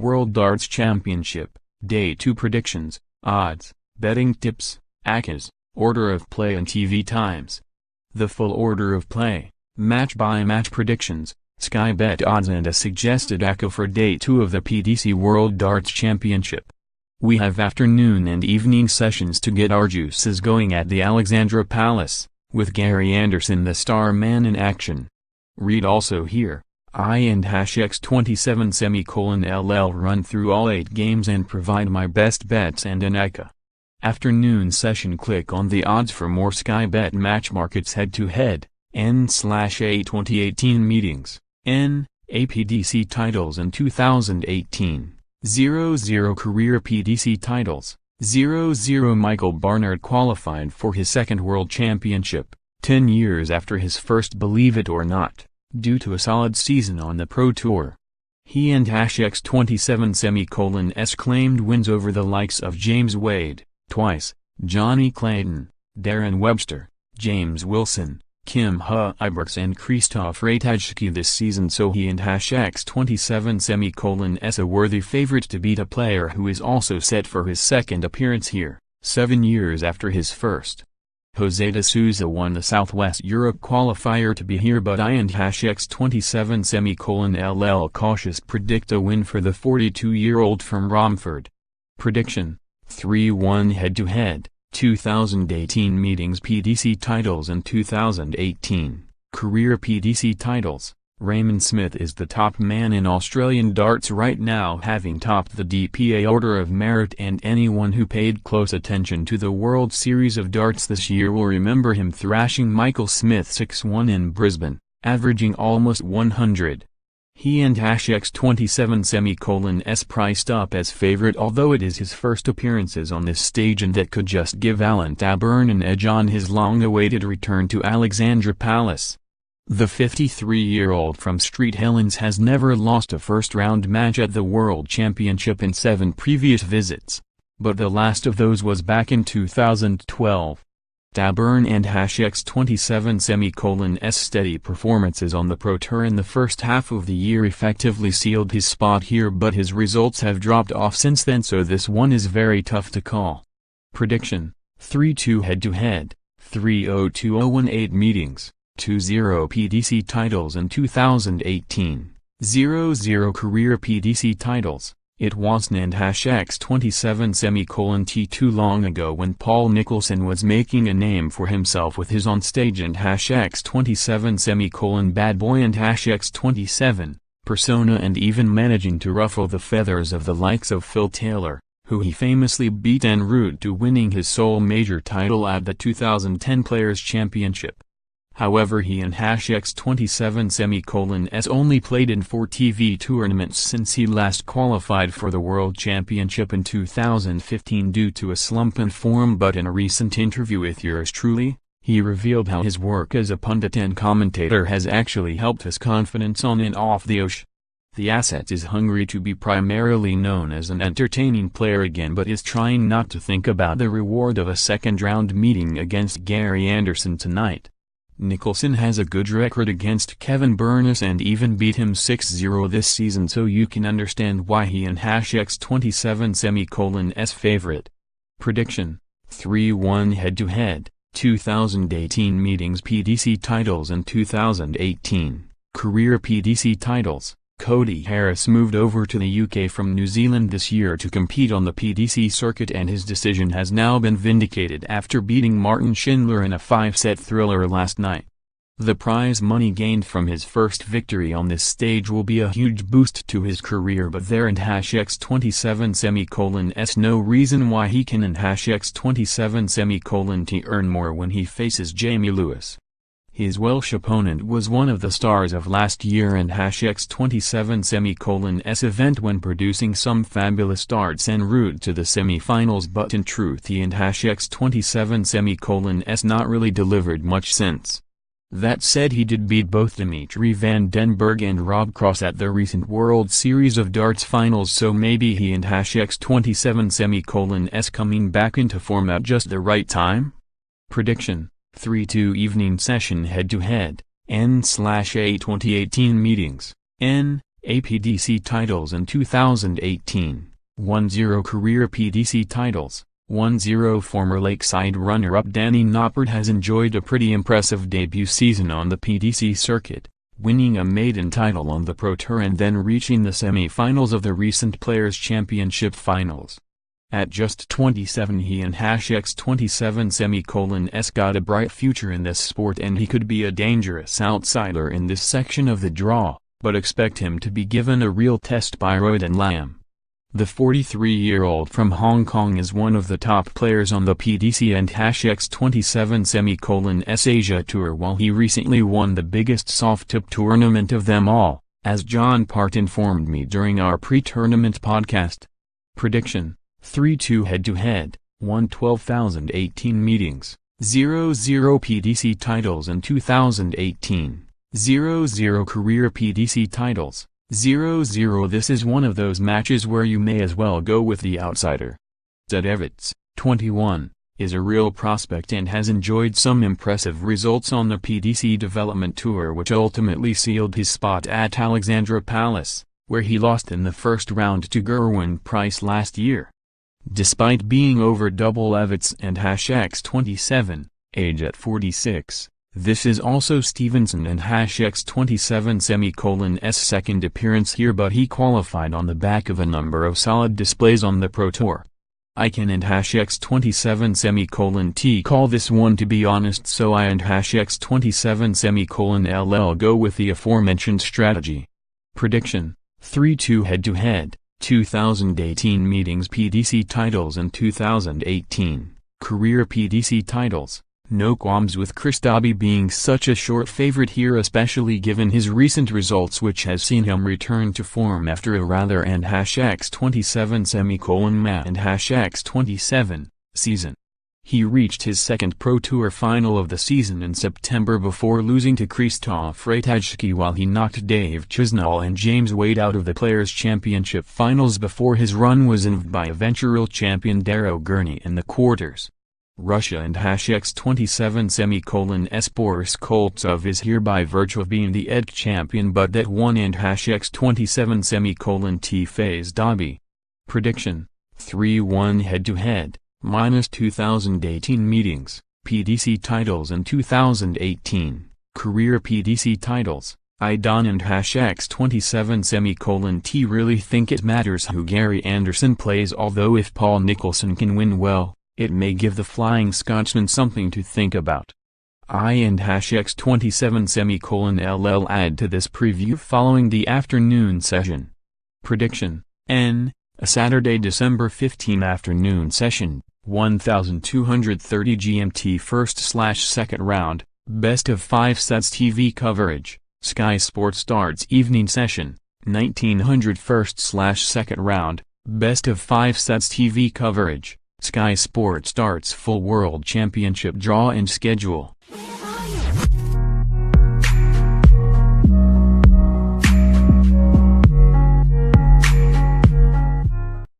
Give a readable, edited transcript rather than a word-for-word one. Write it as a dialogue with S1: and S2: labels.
S1: World Darts Championship, Day 2 predictions, odds, betting tips, accas, order of play and TV times. The full order of play, match-by-match predictions, Sky Bet odds and a suggested acca for Day 2 of the PDC World Darts Championship. We have afternoon and evening sessions to get our juices going at the Alexandra Palace, with Gary Anderson the star man in action. Read also here, I and #X27:LL run through all 8 games and provide my best bets and an acca. Afternoon session. Click on the odds for more Sky Bet match markets head-to-head, N/A2018 meetings, N, APDC titles in 2018, 0-0 career PDC titles, 0-0 Michael Barnard qualified for his second World Championship, 10 years after his first, believe it or not, due to a solid season on the Pro Tour. He and #X27:S claimed wins over the likes of James Wade, twice, Jonny Clayton, Darren Webster, James Wilson, Kim Huybrechts and Krzysztof Ratajski this season, so he and #X27:S a worthy favorite to beat a player who is also set for his second appearance here, 7 years after his first. Jose de Souza won the Southwest Europe qualifier to be here, but I and #X27:LL cautious predict a win for the 42-year-old from Romford. Prediction: 3-1 head-to-head, 2018 meetings PDC titles in 2018, career PDC titles. Raymond Smith is the top man in Australian darts right now, having topped the DPA order of merit, and anyone who paid close attention to the World Series of Darts this year will remember him thrashing Michael Smith 6-1 in Brisbane, averaging almost 100. He and #X27:S priced up as favorite, although it is his first appearances on this stage and that could just give Alan Taburn an edge on his long-awaited return to Alexandra Palace. The 53-year-old from Street Helens has never lost a first-round match at the World Championship in 7 previous visits, but the last of those was back in 2012. Taburn and #X27:S steady performances on the Pro Tour in the first half of the year effectively sealed his spot here, but his results have dropped off since then, so this one is very tough to call. Prediction: 3-2 head-to-head, 3-0-2018 meetings, 2-0 PDC titles in 2018, 0-0 career PDC titles. It wasn't and #X27:T too long ago when Paul Nicholson was making a name for himself with his onstage and #X27:Bad Boy and #X27 persona, and even managing to ruffle the feathers of the likes of Phil Taylor, who he famously beat en route to winning his sole major title at the 2010 Players' Championship. However, he and #X27:S only played in 4 TV tournaments since he last qualified for the World Championship in 2015 due to a slump in form, but in a recent interview with yours truly, he revealed how his work as a pundit and commentator has actually helped his confidence on and off the ocean. The asset is hungry to be primarily known as an entertaining player again, but is trying not to think about the reward of a second-round meeting against Gary Anderson tonight. Nicholson has a good record against Kevin Burness and even beat him 6-0 this season, so you can understand why he and #X27:S favorite. Prediction: 3-1 head-to-head, 2018 meetings PDC titles in 2018, career PDC titles. Cody Harris moved over to the UK from New Zealand this year to compete on the PDC circuit, and his decision has now been vindicated after beating Martin Schindler in a 5-set thriller last night. The prize money gained from his first victory on this stage will be a huge boost to his career, but there and #X27:S no reason why he can and #X27:T earn more when he faces Jamie Lewis. His Welsh opponent was one of the stars of last year and #X27:S event when producing some fabulous darts en route to the semi-finals, but in truth he and #X27:S not really delivered much since. That said, he did beat both Dimitri Van den Berg and Rob Cross at the recent World Series of Darts finals, so maybe he and #X27:S coming back into form at just the right time? Prediction: 3-2 evening session head-to-head, N/A2018 meetings, N, APDC titles in 2018, 1-0 career PDC titles, 1-0 former Lakeside runner-up Danny Noppert has enjoyed a pretty impressive debut season on the PDC circuit, winning a maiden title on the Pro Tour and then reaching the semi-finals of the recent Players' Championship finals. At just 27 he and accas got a bright future in this sport and he could be a dangerous outsider in this section of the draw, but expect him to be given a real test by Royden Lam. The 43-year-old from Hong Kong is one of the top players on the PDC and accas Asia Tour while he recently won the biggest soft-tip tournament of them all, as John Part informed me during our pre-tournament podcast. Prediction: 3-2 head-to-head, 1-12,018 meetings, 0-0 PDC titles in 2018, 0-0 career PDC titles, 0-0. This is one of those matches where you may as well go with the outsider. Huybrechts, 21, is a real prospect and has enjoyed some impressive results on the PDC Development Tour which ultimately sealed his spot at Alexandra Palace, where he lost in the first round to Gerwin Price last year. Despite being over double Huybrechts and accas, age at 46, this is also Stevenson and accas second appearance here, but he qualified on the back of a number of solid displays on the Pro Tour. I can and accas call this one to be honest, so I and accas go with the aforementioned strategy. Prediction: 3-2 head-to-head, 2018 meetings PDC titles in 2018, career PDC titles. No qualms with Krzysztof being such a short favorite here, especially given his recent results which has seen him return to form after a rather and accas season. He reached his second Pro Tour final of the season in September before losing to Krzysztof Ratajski while he knocked Dave Chisnall and James Wade out of the Players' Championship finals before his run was ended by eventual champion Darren Gurney in the quarters. Russia and accas Boris Koltsov is here by virtue of being the ED champion, but that one and accas phase Dobby. Prediction: 3-1 head-to-head, minus 2018 meetings, PDC titles in 2018, career PDC titles. I don and accas really think it matters who Gary Anderson plays, although if Paul Nicholson can win well, it may give the Flying Scotsman something to think about. I and accas add to this preview following the afternoon session. Prediction: a Saturday, December 15 afternoon session, 1230 GMT first/second round, best of 5 sets TV coverage, Sky Sports Darts evening session, 1900 first/second round, best of 5 sets TV coverage, Sky Sports Darts Full World Championship draw and schedule.